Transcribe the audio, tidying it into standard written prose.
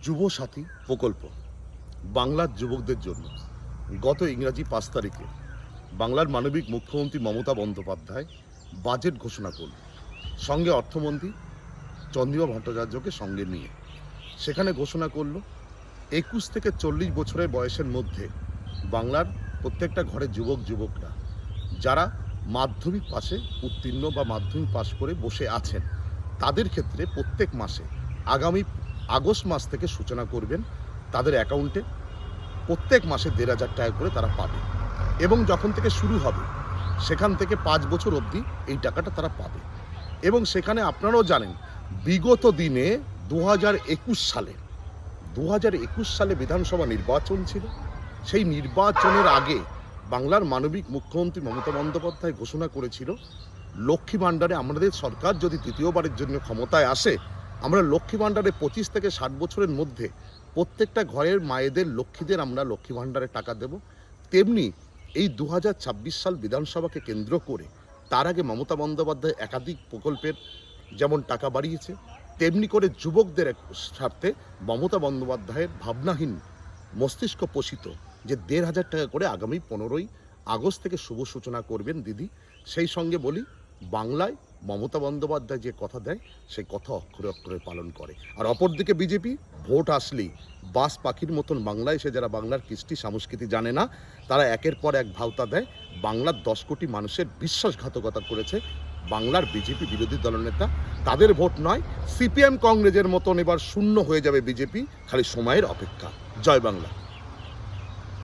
যুবসাথী প্রকল্প বাংলার যুবকদের জন্য গত ইংরাজি 5 তারিখে বাংলার মানবিক মুখ্যমন্ত্রী মমতা বন্দ্যোপাধ্যায় বাজেট ঘোষণা করল, সঙ্গে অর্থমন্ত্রী চন্দ্রিমা ভট্টাচার্যকে সঙ্গে নিয়ে। সেখানে ঘোষণা করল 21 থেকে 40 বছরের বয়সের মধ্যে বাংলার প্রত্যেকটা ঘরের যুবকরা যারা মাধ্যমিক পাশে উত্তীর্ণ বা মাধ্যমিক পাশ করে বসে আছেন, তাদের ক্ষেত্রে প্রত্যেক মাসে আগামী আগস্ট মাস থেকে সূচনা করবেন, তাদের অ্যাকাউন্টে প্রত্যেক মাসে 1,500 টাকা করে তারা পাবে এবং যখন থেকে শুরু হবে সেখান থেকে 5 বছর অবধি এই টাকাটা তারা পাবে। এবং সেখানে আপনারাও জানেন, বিগত দিনে 2021 সালে বিধানসভা নির্বাচন ছিল। সেই নির্বাচনের আগে বাংলার মানবিক মুখ্যমন্ত্রী মমতা বন্দ্যোপাধ্যায় ঘোষণা করেছিল, লক্ষ্মী ভাণ্ডারে আমাদের সরকার যদি দ্বিতীয়বারের জন্য ক্ষমতায় আসে, আমরা লক্ষ্মী ভাণ্ডারে 25 থেকে 60 বছরের মধ্যে প্রত্যেকটা ঘরের মায়েদের লক্ষ্মীদের আমরা লক্ষ্মী ভাণ্ডারে টাকা দেব। তেমনি এই 2026 সাল বিধানসভাকে কেন্দ্র করে তার আগে মমতা বন্দ্যোপাধ্যায় একাধিক প্রকল্পের যেমন টাকা বাড়িয়েছে, তেমনি করে যুবকদের স্বার্থে মমতা বন্দ্যোপাধ্যায়ের ভাবনাহীন মস্তিষ্ক পোষিত যে 1,500 টাকা করে আগামী 15ই আগস্ট থেকে শুভ সূচনা করবেন দিদি। সেই সঙ্গে বলি, বাংলায় মমতা বন্দ্যোপাধ্যায় যে কথা দেয় সেই কথা অক্ষরে অক্ষরে পালন করে। আর অপরদিকে বিজেপি ভোট আসলেই বাস পাখির মতন বাংলায় এসে যারা বাংলার কৃষ্টি সংস্কৃতি জানে না, তারা একের পর এক ভাওতা দেয়। বাংলার 10 কোটি মানুষের বিশ্বাসঘাতকতা করেছে বাংলার বিজেপি বিরোধী দলনেতা। তাদের ভোট নয়, সিপিএম কংগ্রেসের মতন এবার শূন্য হয়ে যাবে বিজেপি, খালি সময়ের অপেক্ষা। জয় বাংলা।